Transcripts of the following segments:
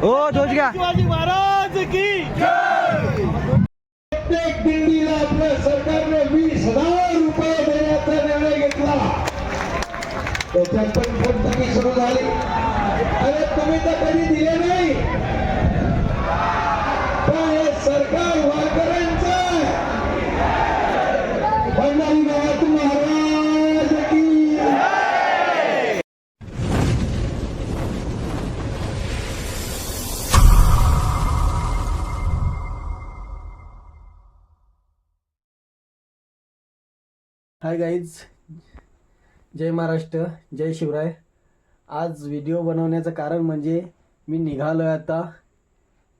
हो तोच घ्या. शिवाजी महाराज की प्रत्येक दिंडीला आपल्या सरकारने 20,000 रुपये देण्याचा निर्णय घेतला. त्याच्यात पण पोटतकी सुरू झाली. अरे तुम्ही तर कधी दिले नाही, पण हे सरकार वारकऱ्यांचं आहे. पंढरीनाथ महाराज की हाय गाईज, जय महाराष्ट्र, जय शिवराय. आज व्हिडिओ बनवण्याचं कारण म्हणजे मी निघालो आहे आता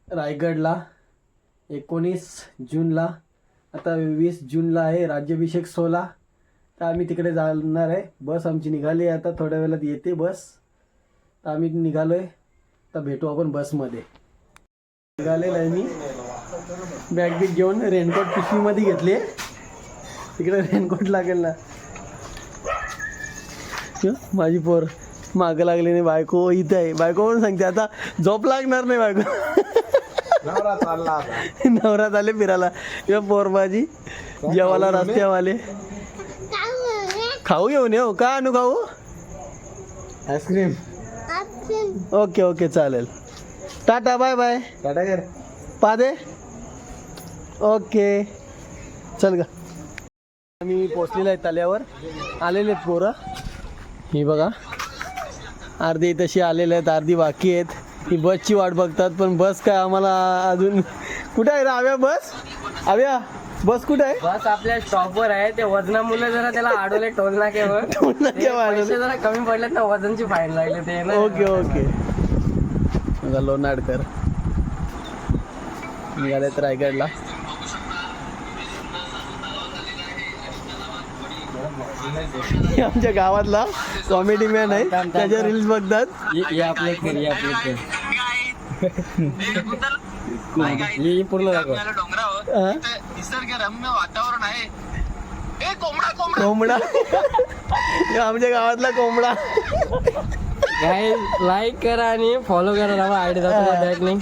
रायगडला 19 जूनला. आता 20 जूनला आहे राज्याभिषेक सोहळा, तर आम्ही तिकडे जाणार आहे. बस आमची निघाली आहे, आता थोड्या वेळात येते बस. तर आम्ही निघालो आहे, तर भेटू आपण बसमध्ये. निघालेलं आहे मी, बॅग बिग घेऊन. रेनकोट पिशवीमध्ये घेतले, तिकडे रेनकोट लागेल ना. माझी पोर मागं लागली नाही. बायको इथं आहे. बायको पण सांगते आता झोप लागणार नाही. बायको नवरा चालले फिरायला. किंवा पोर माझी जेवायला रस्त्यावाले. खाऊ घेऊन येऊ का? आणू खाऊ? आईस्क्रीम. ओके ओके चालेल. Tata bye bye. टाटा कर. पादे. ओके चल गा. आम्ही पोचलेलो आहे तल्यावर. आलेले आहेत पोरं, ही बघा. अर्धी तशी आलेले आहेत, अर्धी बाकी आहेत. ही बसची वाट बघतात, पण बस काय आम्हाला अजून. कुठे आहे रे आव्या बस? आव्या बस कुठे आहे? बस आपल्या स्टॉपवर आहे. ते वजनामुळे जरा त्याला अडवले टोल नाक्यावर. पैसे जरा कमी पडलेत ना, वजनची फाईन लागले ते ना. Okay okay. बघा लोणाडकर निघालेत रायगडला. आमच्या गावातला कॉमेडी मॅन आहे, त्याच्या रील्स बघतात. पूर्ण दाखव. निसर्गरम्य वातावरण आहे. ए कोंबडा कोंबडा कोंबडा. आमच्या गावातला कोंबडा. लाईक करा आणि फॉलो करा. आयडी दाखवा.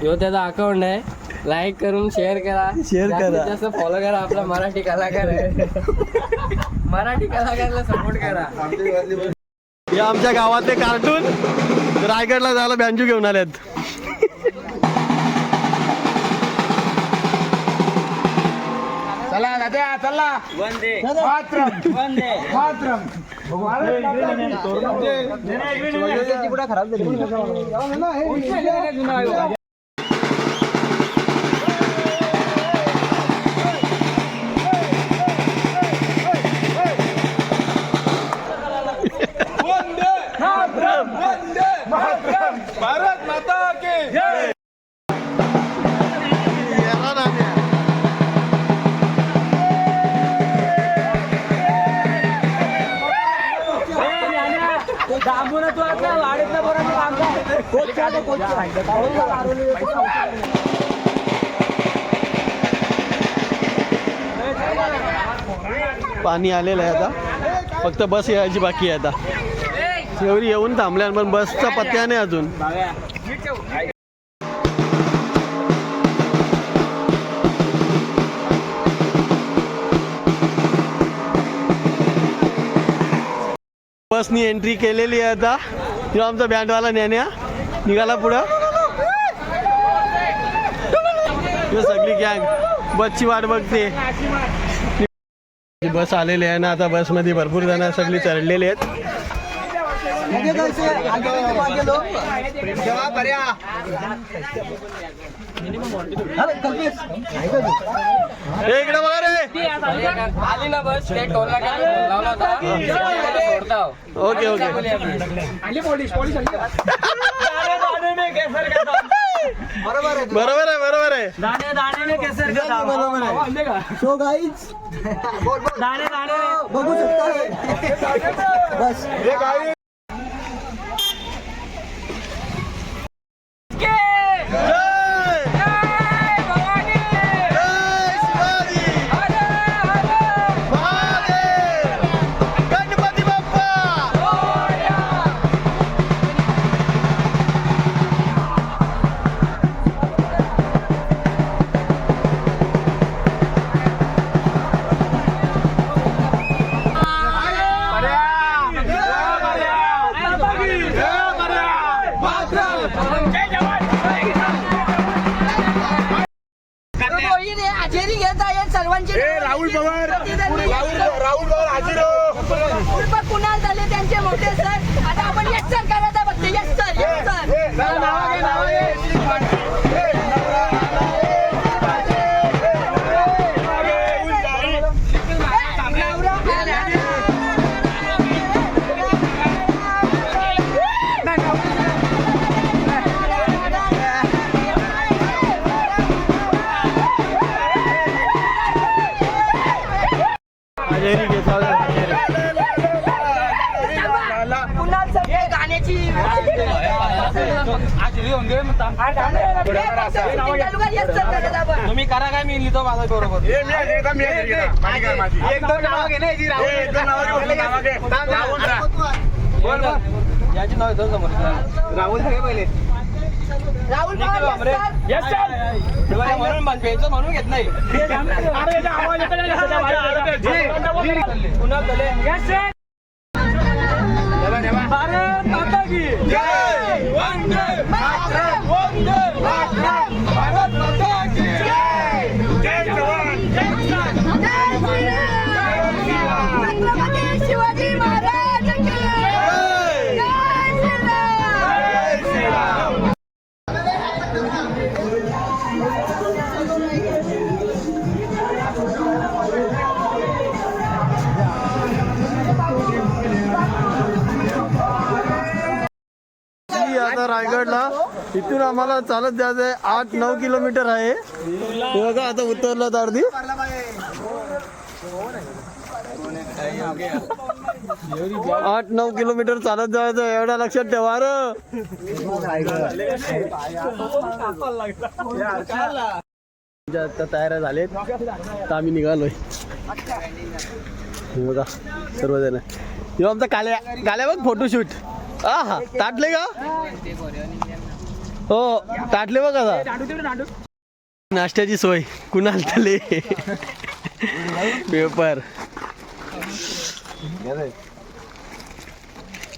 ह्यो त्याचा अकाउंट आहे. लाईक करून शेअर करा. जास्त फॉलो करा. आपला मराठी कलाकार आहे. मराठी कलाकारला सपोर्ट करा. हे आमच्या गावातले कार्टून रायगडला जायला बँजू घेऊन आलेत. चला दादा चला. वंदे मातरम. वंदे मातरम. खराब झाली. भारत माता के जय. पाणी आलेलं आहे आता, फक्त बस यायची बाकी आहे. आता एवढी येऊन थांबल्या, पण बसचा पत्त्या नाही अजून. बसनी एंट्री केलेली आहे आता. किंवा आमचा बँडवाला न्यान्या निघाला पुढं. सगळी गँग बसची वाट बघते. बस आलेली आहे ना आता. बसमध्ये भरपूर जण सगळी चढलेली आहेत. इकडे बघा रे. आली ना बस. टोल नाका लावला होता. Okay okay. बरोबर आहे बरोबर आहे. दाणे दाणे केसर का बरोबर आहे. सो गाईज दाणे दाणे बघू शकता बस. राहुल पवार हाजीर हो. उर्फ कुणाल झाले त्यांचे मोठे सर. आता आपण यस सर करायचा बघते. Yes sir, yes sir. Kunal sir हे गाण्याची यस सर करायचा आपण. तुम्ही करा काय मी लिहितो माझा बरोबर. याची नाव येतो समोर. राहुल सगळे पहिले राहुल पवार यस सर. म्हणून पेनचं म्हणून घेत नाही. कुणाल झाले यस सर. भारत माता की जय. वंदे मातरम. वंदे मातरम. भारत माता की जय. जय जवान. छत्रपती शिवाजी महाराज की जय. जय श्रीराम. आता रायगडला इथून आम्हाला चालत जायचं आहे. 8-9 किलोमीटर आहे. हे बघा आता उतरलं तर अर्धी. 8-9 किलोमीटर चालत जायचं एवढ्या लक्षात ठेवा रे. आता तयार झालेत तर आम्ही निघालोय. हे बघा सर्वजण. हे आमचा काल्या बघ फोटोशूट. हा ताटले का हो ताटले बघ आता. नाश्त्याची सोय कुणाल तले पेपर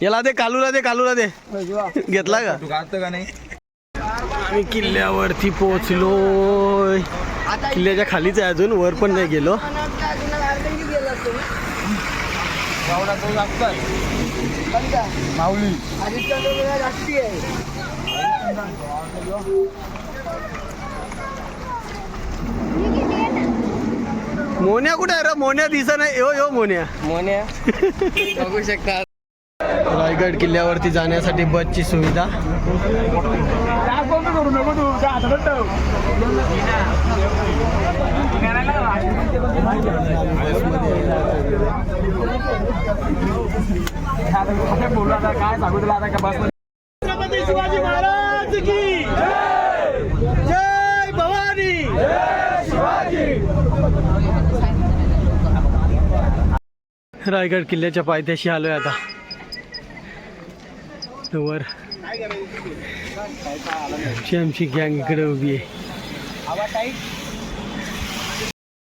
याला दे कालूला दे घेतला का आम्ही किल्ल्यावरती पोहोचलोय. किल्ल्याच्या खालीच आहे अजून वर पण नाही गेलो. माऊली मोन्या कुठे आहे रे. मोन्या दिसत नाही. यो मोन्या बघू शकता. रायगड किल्ल्यावरती जाण्यासाठी बसची सुविधा. काय सांगू तुला आता का बस. छत्रपती शिवाजी महाराज की जय भवानी. रायगड किल्ल्याच्या पायथ्याशी आलोय आता. वर आमची गँग इकडे उभी आहे.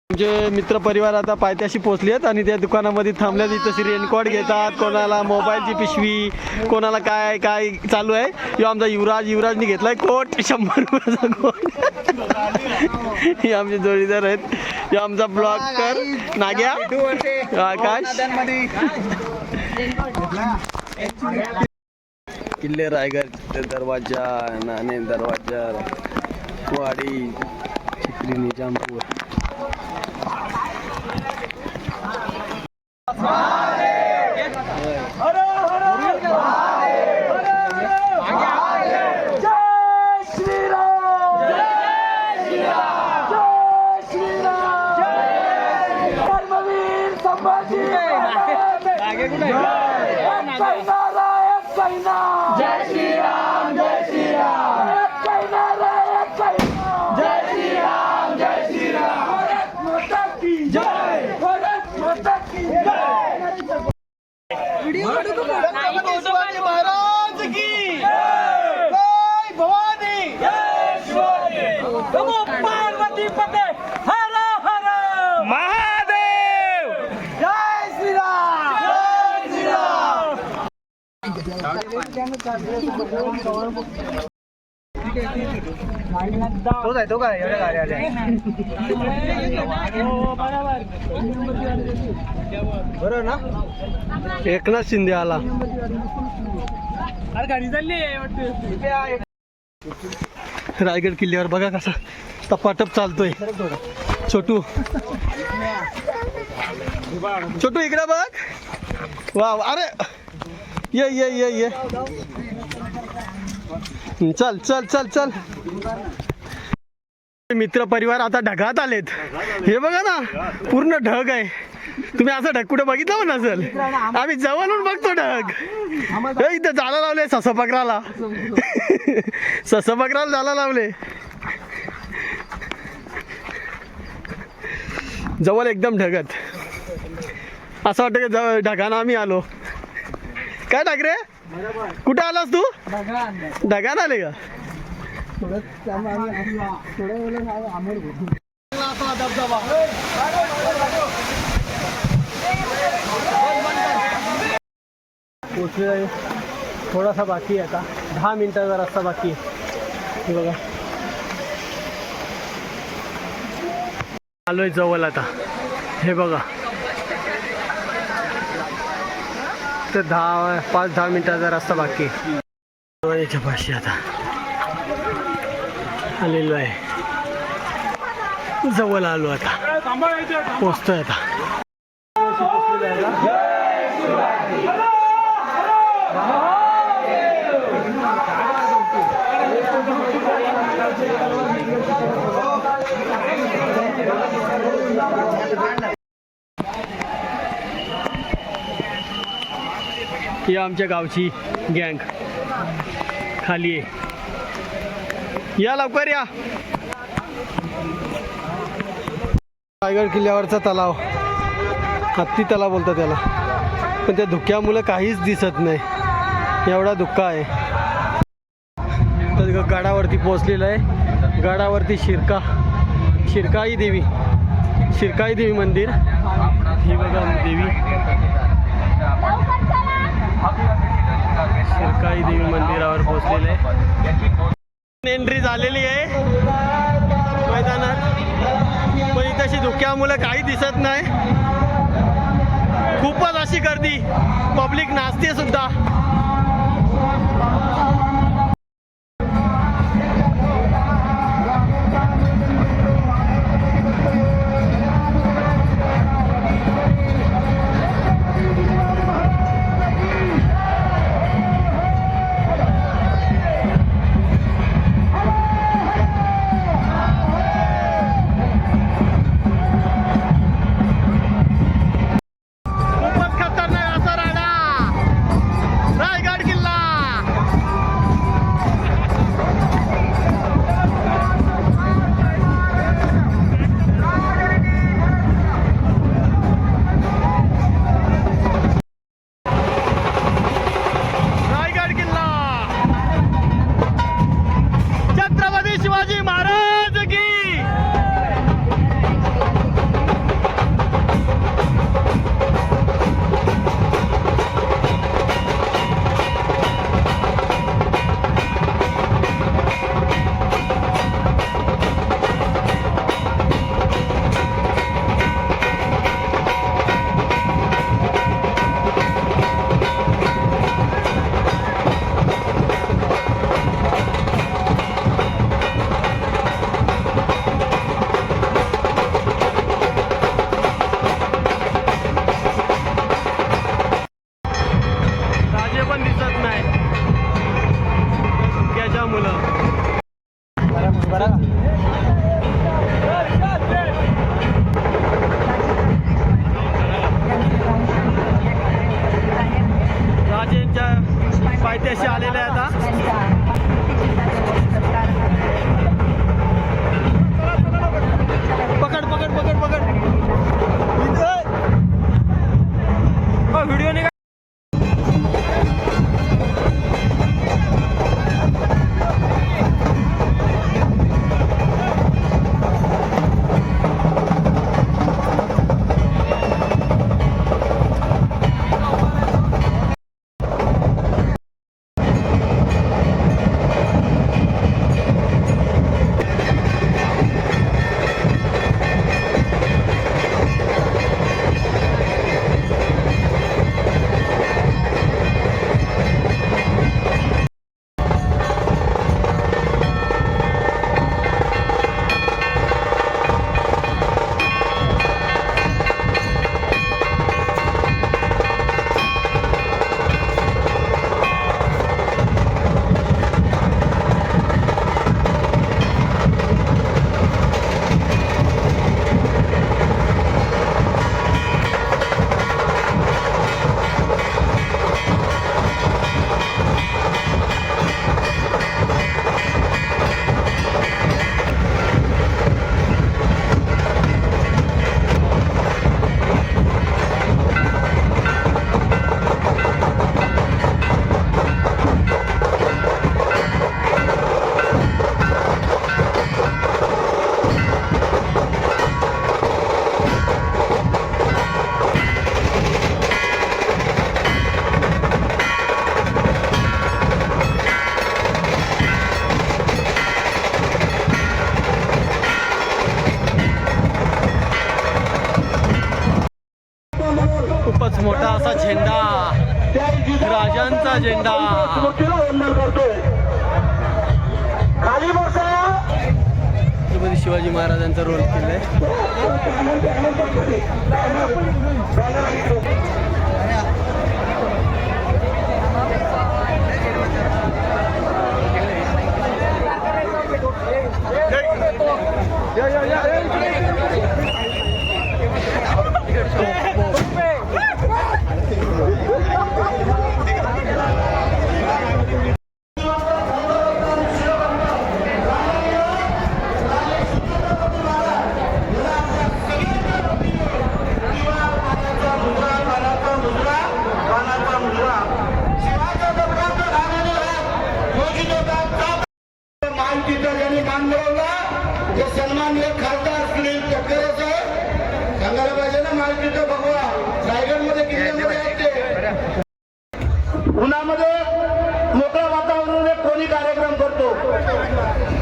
आमचे मित्र परिवार आता पायथ्याशी पोहोचले आहेत आणि त्या दुकानामध्ये थांबल्यात. इथं रेनकोट घेतात, कोणाला मोबाईलची पिशवी, कोणाला काय काय चालू आहे. यो आमचा युवराजनी घेतलाय कोट 100 रुपयाचा कोट. हे आमचे जोडीदार आहेत. यो आमचा ब्लॉगर नाग्या आकाश. किल्ले रायगड दरवाजा, नाणे दरवाजा, वाडी, चिखली, निजामपूर. तोच आहे तो काय एवढ्या गाड्या आल्या बरोबर ना. एकनाथ शिंदे आला. रायगड किल्ल्यावर बघा कसा टपाटप चालतोय. छोटू छोटू इकडे बघ. वा अरे ये ये ये ये चल चल चल चल. मित्र परिवार आता ढगात आलेत. हे बघा ना पूर्ण ढग आहे. तुम्ही असं ढग कुठे बघितलं पण नसेल. आम्ही जवळून बघतो ढग. हे इथं जायला लावले ससपकराला. ससपकराला जायला लावले जवळ एकदम ढगत. असं वाटतं की ढगानं आम्ही आलो. काय ठाकरे कुठे आलास तू. ढगान आले का. पोचले. थोडासा बाकी आहे आता. 10 मिनिटाचा रस्ता बाकी आहे. हे बघा आलोय जवळ आता. हे बघा तर 5-10 मिनिटाचा रस्ता बाकी आहे. याच्या पाशी आता आलेलो आहे. जवळ आलो आता. पोचतोय आता. ही आमच्या गावची गँग खाली आहे. या लवकर या. रायगड किल्ल्यावरचा तलाव हत्ती तलाव बोलतात त्याला. पण त्या धुक्यामुळे काहीच दिसत नाही. एवढा धुक्का आहे. तर गडावरती पोहोचलेलं आहे. गडावरती शिरकाई देवी मंदिर. ही बघा देवी. शिरकाई देवी मंदिरावर पोहोचलेले आहे. एंट्री झालेली आहे मैदानात. पण इथं धुक्यामुळे काही दिसत नाही. खूपच अशी गर्दी. पब्लिक नाचते सुद्धा. खूपच मोठा असा झेंडा, राजांचा झेंडा. खाली बसा. छत्रपती शिवाजी महाराजांचा रोल केलाय. सन्माननीय खासदार सुनील तटकरे साहेब सांगायला पाहिजे ना, मालकीचं भगवा रायगडमध्ये किल्ल्यामध्ये आहेत ते. उन्हामध्ये मोकळ्या वातावरणामध्ये कोणी कार्यक्रम करतो,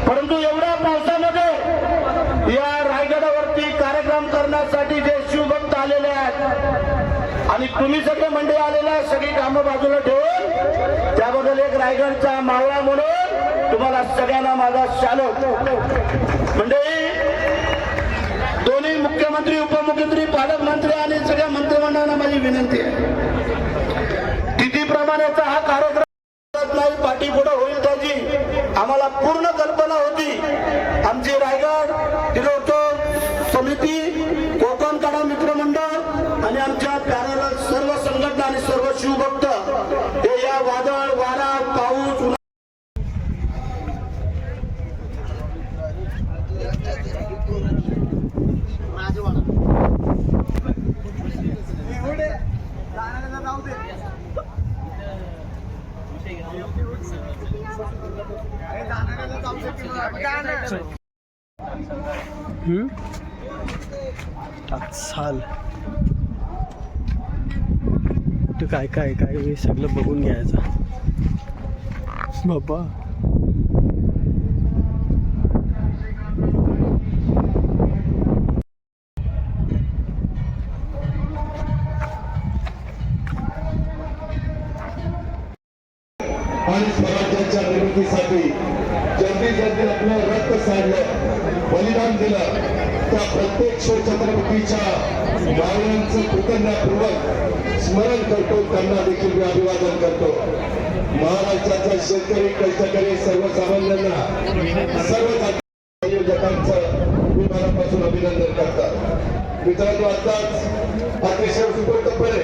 परंतु एवढ्या पावसामध्ये या रायगडावरती कार्यक्रम करण्यासाठी जे शिवभक्त आलेले आहेत आणि तुम्ही सगळे मंडळी आलेले आहेत, सगळी कामं बाजूला ठेवून त्याबद्दल एक रायगडचा मावळा म्हणून तुम्हाला सगळ्यांना माझा शालो. मंडळी, दोन्ही मुख्यमंत्री, उपमुख्यमंत्री, पालकमंत्री आणि सगळ्या मंत्रिमंडळांना माझी विनंती आहे, तिथीप्रमाणेचा हा कार्यक्रम नाही, पाठी पुढे होईल त्याची आम्हाला पूर्ण कल्पना होती. आमची रायगड तिलोत्सव समिती, कोकण कडा मित्रमंडळ आणि आमच्या पॅरल सर्व संघटना आणि सर्व शिवभक्त हे या वादळ, वारा, पाऊस, चाल तू काय काय काय हे सगळं बघून घ्यायचं बाबा. आणि स्वराज्याच्या निर्मितीसाठी ज्यांनी ज्यांनी आपलं रक्त सांडलं, बलिदान दिलं, त्या प्रत्येक शिवछत्रपतीच्या मावळ्यांचं कृतज्ञतापूर्वक स्मरण करतो, त्यांना देखील मी अभिवादन करतो. महाराष्ट्राचा शेतकरी, कष्टकरी, सर्वसामान्यांना, सर्व आयोजकांचं मी मनापासून अभिनंदन करतात. मित्रांनो, आताच अतिशय उत्स्फूर्तपणे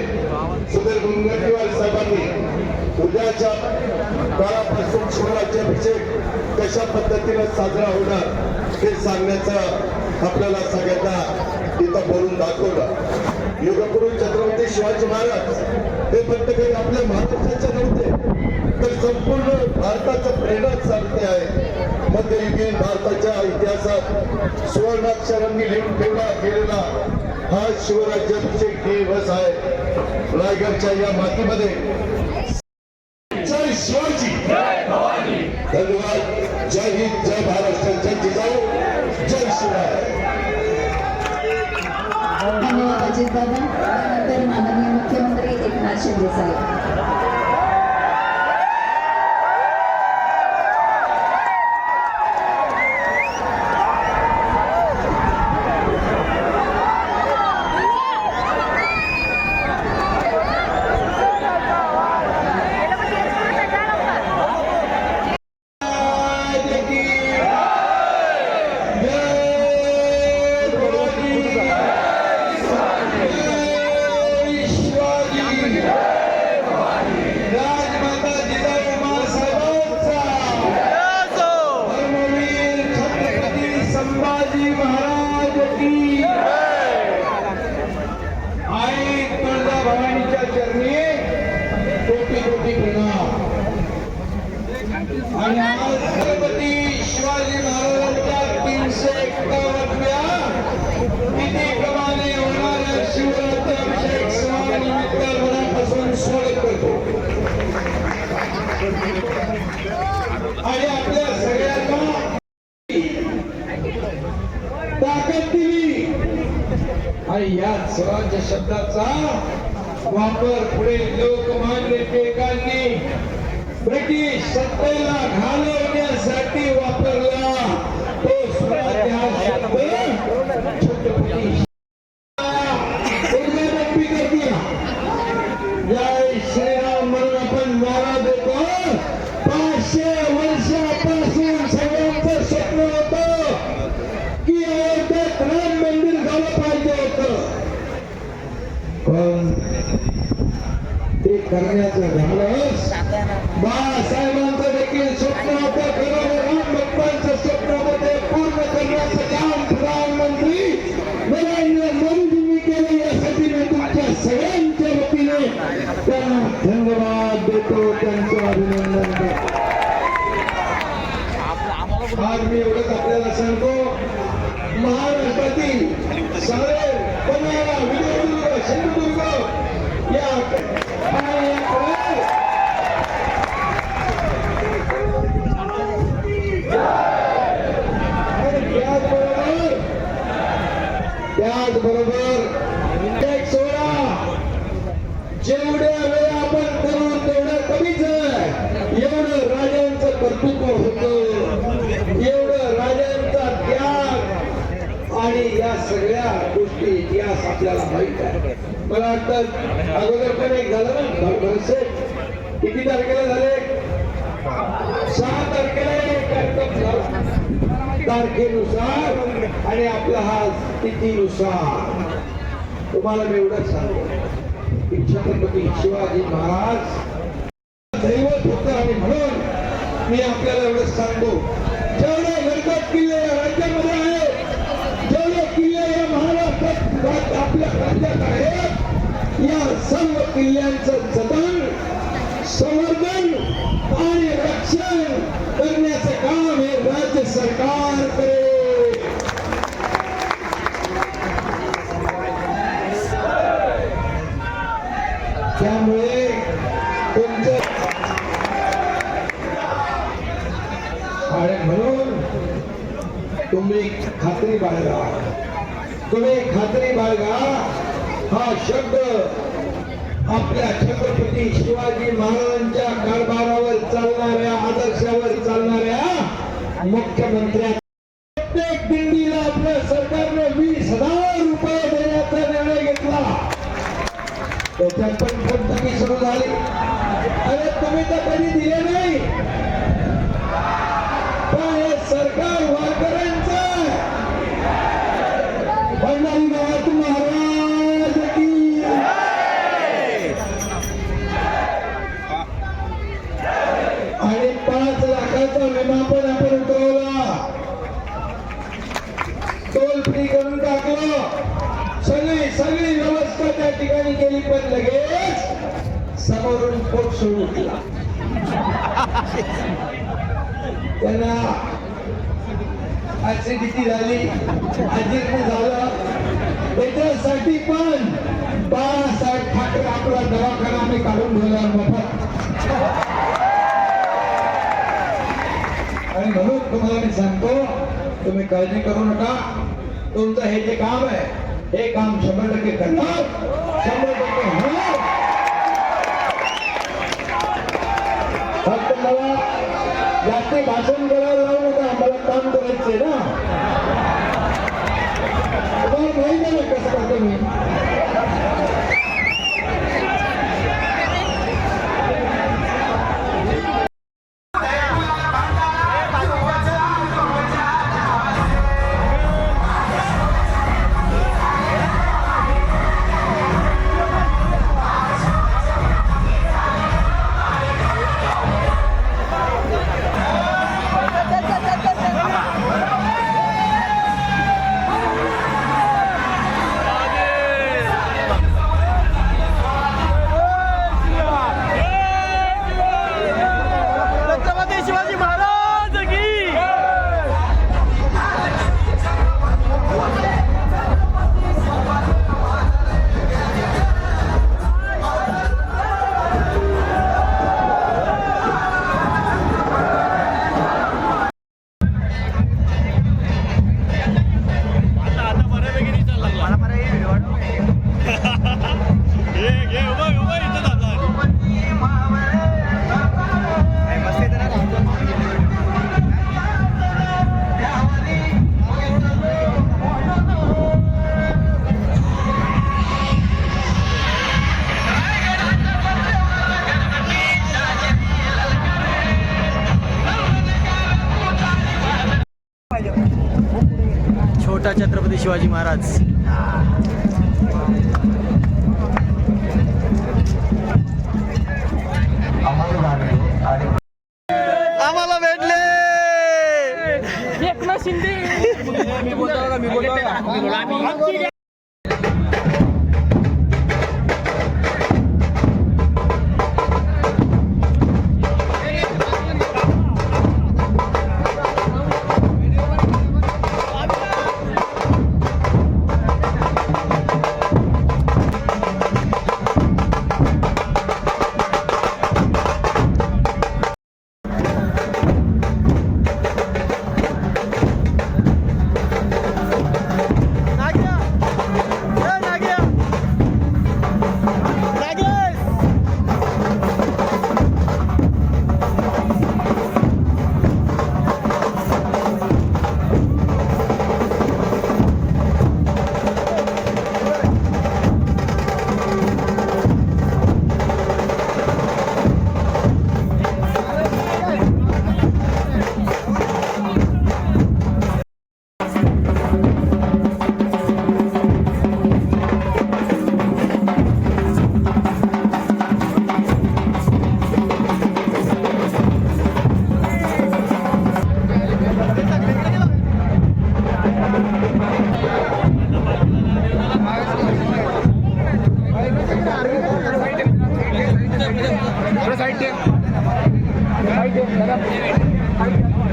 सुधीर मुनगंटीवार साहेबांनी उद्याच्या काळापासून शिवराज्याभिषेक कशा पद्धतीने साजरा होणार हे सांगण्याचं आपल्याला सगळ्यांना इथं बोलून दाखवलं. युगपुरुष छत्रपती शिवाजी महाराज हे फक्त काही आपल्या महाराष्ट्राचे नव्हते, तर संपूर्ण भारताचं प्रेरणा सारखे आहे. मध्ययुगीन भारताच्या इतिहासात सुवर्णाक्षरांनी लिहून ठेवला गेलेला हा शिवराज्याभिषेक दिवस आहे. रायगडच्या या मातीमध्ये जय शिवाजी, धन्यवाद. जय हिंद, जय महाराष्ट्र, जय जिजाऊ, जय शिवराय. धन्यवाद अजित दादा. त्यानंतर माननीय मुख्यमंत्री एकनाथ शिंदे साहेब. शब्दाचा वापर पुढे लोकमान्य टिळकांनी ब्रिटिश सत्तेला घालवण्यासाठी वापरला. तो स्वतः शब्द छत्रपती उद्गारपी कर दिया. जय श्रीराम म्हणून आपण नारा देतो. 500 वर्षापासून सगळ्यांचं स्वप्न होतं की अयोध्येत राम मंदिर झालं पाहिजे होतं, पण ते करण्याचं झालंच. बाळासाहेबांचं देखील स्वप्न होतं, खरं राम भक्तांचं स्वप्न होतं, ते पूर्ण करण्याचं काम प्रधानमंत्री नरेंद्र मोदींनी केलं. यासाठी मी तुमच्या सगळ्यांच्या वतीने त्यांना धन्यवाद देतो, त्यांचं अभिनंदन करतो. आज मी एवढंच आपल्याला सांगतो, महाराष्ट्रातील सारे पन्हाळा, विजयदुर्ग, सिंधुदुर्ग या त्याचबरोबर एक सोहळा जेवढ्या वेळा आपण करू तेवढं कमीच आहे. एवढं राजांचं कर्तृत्व होतं, एवढं राजांचा त्याग आणि या सगळ्या गोष्टी इतिहास आपल्याला माहित आहे. मला वाटतं अगोदर पण एक झालं ना बरसे, किती तारखेला झाले? 6 तारखेला एक कार्यक्रम झाला तारखेनुसार आणि आपला हा तिथीनुसार. तुम्हाला मी एवढंच सांगतो की छत्रपती शिवाजी महाराज दैवत होतं आणि म्हणून मी आपल्याला एवढंच सांगतो, जेवढे गडगड किल्ले या राज्यामध्ये आहेत, जेवढे किल्ले या महाराष्ट्रात आपल्या राज्यात आहेत, या सर्व किल्ल्यांचं जतन, संवर्धन आणि रक्षण करण्याचं काम हे राज्य सरकार करेल. त्यामुळे तुमचं आणि म्हणून तुम्ही खात्री बाळगा, तुम्ही खात्री बाळगा. हा शब्द आपल्या छत्रपती शिवाजी महाराजांच्या कारभारावर चालणाऱ्या, आदर्शावर चालणाऱ्या मुख्यमंत्र्या प्रत्येक दिंडीला आपल्या सरकारने 20,000 रुपये देण्याचा निर्णय घेतला. त्याच्यात पण थकथकी सुरू झाली. अरे तुम्ही तर कधी दिले नाही, पण हे सरकार वारकऱ्यांचं आहे. भंडारीनाथ महाराज की आणि 5 लाखाचा विमा पण आपण उतरवला, टोल फ्री करून टाकलं, सगळी व्यवस्था त्या ठिकाणी केली. पण लगेच समोरून पोट सोडून दिला. त्यांना ऍसिडिटी झाली, अजीर्ण झालं. त्याच्यासाठी पण बाळासाहेब ठाकरे आपला दवाखाना आम्ही काढून ठेवला मोफत. आणि म्हणून तुम्हाला मी सांगतो, तुम्ही काळजी करू नका. तुमचं हे जे काम आहे हे काम 100% करणार, 100% होणार. फक्त मला जास्त भाषण करायला लावू नका, मला काम करायचंय ना. तुम्हाला माहिती आहे ना कसं करतो मी. शिवाजी महाराज. आम्हाला भेटले एकनाथ शिंदे.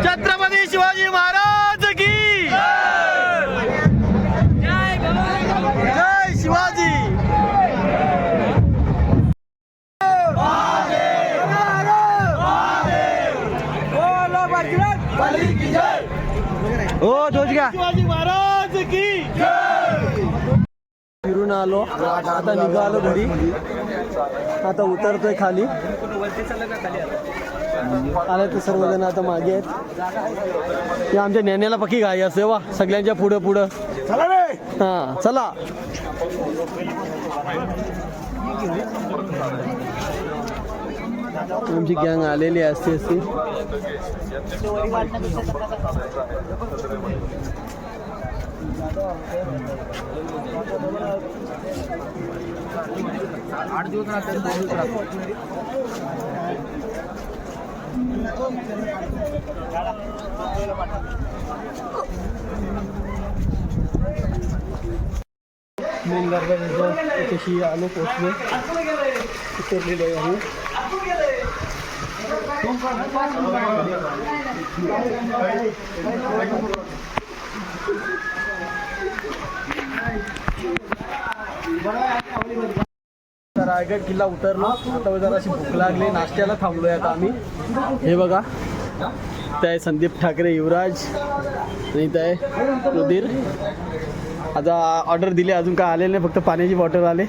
छत्रपती शिवाजी महाराज की जय शिवाजी. हो ध्वज घ्या. शिवाजी महाराज की फिरून आलो, आता निघालो घरी. आता उतरतोय खाली. आले तर सर्वजण आता मागे आहेत. हे आमच्या नेण्याला पक्की गाय असते वा, सगळ्यांच्या पुढं पुढं. हा चला. आमची गँग आलेली असते असती. मेन दरवाजा तशी आलो, पोचलो, उतरलेलो आहे आम्ही. रायगड किल्ला उतरलो. आता जराशी भूक लागली, नाश्त्याला थांबलोय आता आम्ही. हे बघा, त्या आहे संदीप ठाकरे, युवराज, आणि त्या आहे रुधीर. आता ऑर्डर दिली, अजून काय आलेलं नाही, फक्त पाण्याची बॉटल आले.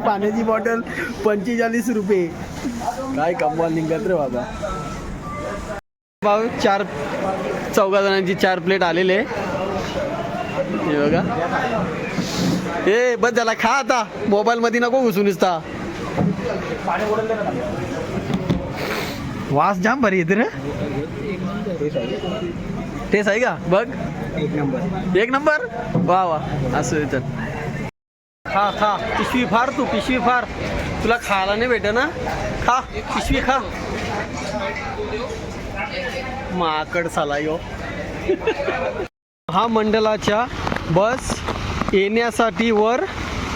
पाण्याची बॉटल 45 रुपये. काय कमवाल निघत रे बाबा. भाऊ 4-4 जणांची 4 प्लेट आलेले. हे बघा. ए बस झाला, खा आता. मोबाईल मध्ये नको घुसून दिसता. वास जाम भारी येते रे. टेस्ट आहे का बघ. 1 नंबर. वा वा. असं येतं. खा खा. पिशवी फार, तू पिशवी फार. तुला खायला नाही भेट ना. खा पिशवी खा. माकड साला यो. हा मंडलाच्या बस येण्यासाठी वर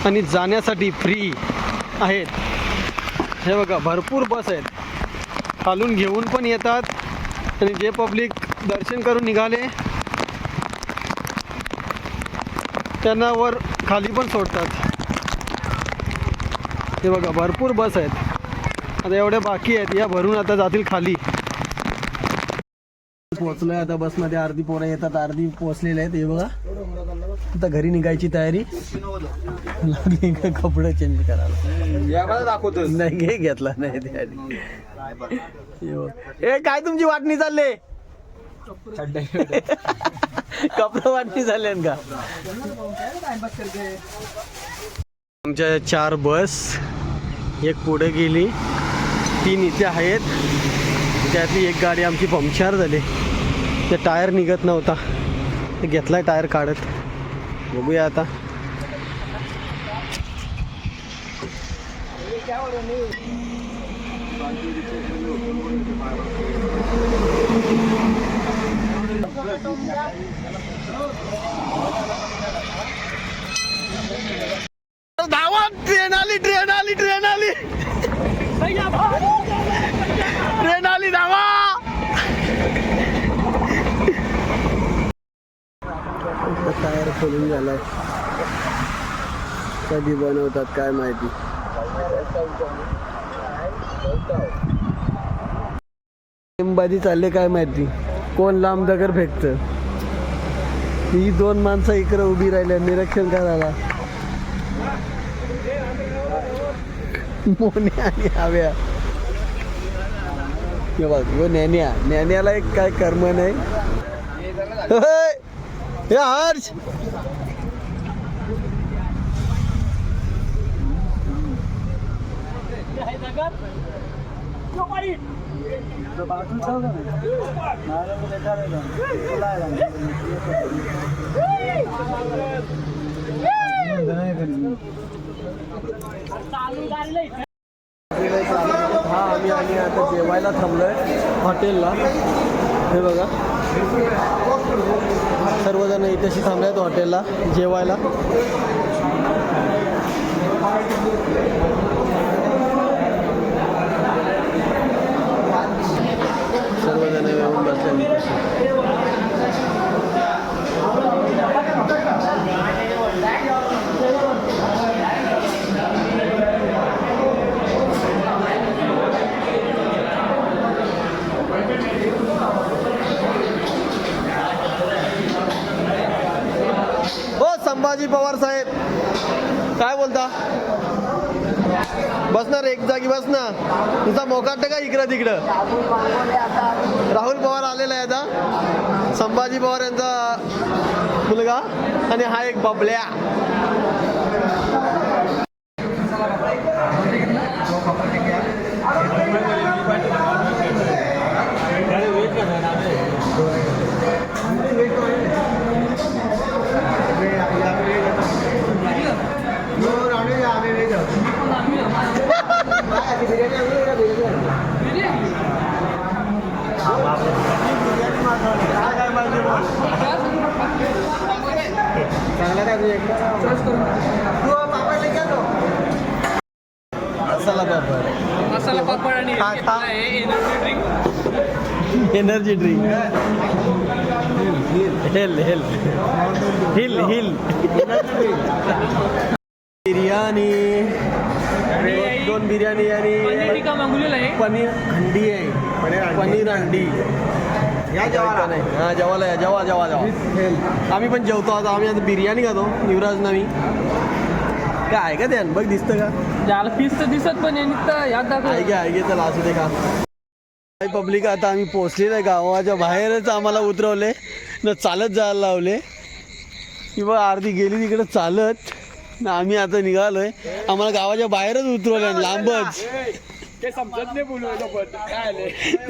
आणि जाण्यासाठी फ्री आहेत. हे बघा, भरपूर बस आहेत. खालून घेऊन पण येतात, आणि जे पब्लिक दर्शन करून निघाले त्यांना वर खाली पण सोडतात. हे बघा, भरपूर बस आहेत. आता एवढ्या बाकी आहेत, या भरून आता जातील खाली. पोहोचलोय आता बसमध्ये. अर्धी पोरं येतात, अर्धी पोहोचलेले आहेत. हे बघा, आता घरी निघायची तयारी लागली. कपडे चेंज करायला दाखवतो. नाही घेतला नाही त्याआधी. ए काय तुमची वाटणी चालले. कपडे वाटणी झाले का. आमच्या 4 बस, एक पुढे गेली, 3 इथे आहेत. त्यातली एक गाडी आमची पंक्चर झाली. ते टायर निघत नव्हता, ते घेतलाय टायर काढत. बघूया आता. धावा, ट्रेन आली ट्रेन आली ट्रेन आली ट्रेन आली, धावा. टायर खोलून झालाय, कधी बनवतात काय माहिती. नेमबाजी चालले काय माहिती, कोण लांब दगड फेकतं. ही 2 माणसं इकडे उभी राहिल्या निरीक्षण करायला, मोन्या आणि हव्या. हे बघ, यो ज्ञान्याला एक काय कर्म नाही. हे हर्ष, हा आम्ही आता जेवायला थांबलोय हॉटेलला. हे बघा, सर्वजण इथेशी थांबले आहेत हॉटेलला जेवायला. सर्वजण येऊन बसले. संभाजी पवार साहेब काय बोलता? बसणार एक जागी, बस ना. तुमचा मोकाट का इकडं तिकडं. राहुल पवार आलेला आहे आता, संभाजी पवार यांचा मुलगा, आणि हा एक बबल्या. मसाला पापड आणि energy drink. Hill hill hill hill biryani, 2 biryani आणि पनीर हंडी आहे. पनीर हंडी. या जेवायला नाही, हा जेवायला या, जेवा जेवा जेवा. आम्ही पण जेवतो आता. आम्ही आता बिर्याणी खातो युवराज नवी. काय आहे का ते बघ, दिसतं का? ज्याला पीस तर दिसत पण आहे गे. चला असू दे का. पब्लिक आता आम्ही पोहोचलेलं आहे, गावाच्या बाहेरच आम्हाला उतरवले न चालत जायला लावले. किंवा अर्धी गेली तिकडे चालत ना. आम्ही आता निघालोय, आम्हाला गावाच्या बाहेरच उतरवलं, लांबच.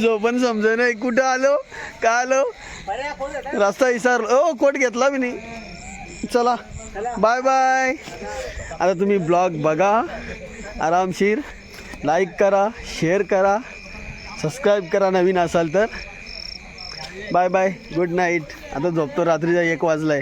जो पण समजा नाही कुठं आलो का आलो, रस्ता विसरलो. ओ कोट घेतला मी नाही. चला बाय बाय. आता तुम्ही ब्लॉग बघा आरामशीर, लाईक करा, शेअर करा, सबस्क्राईब करा नवीन असाल तर. Bye bye, good night. आता झोपतो, रात्रीचा 1 वाजलाय.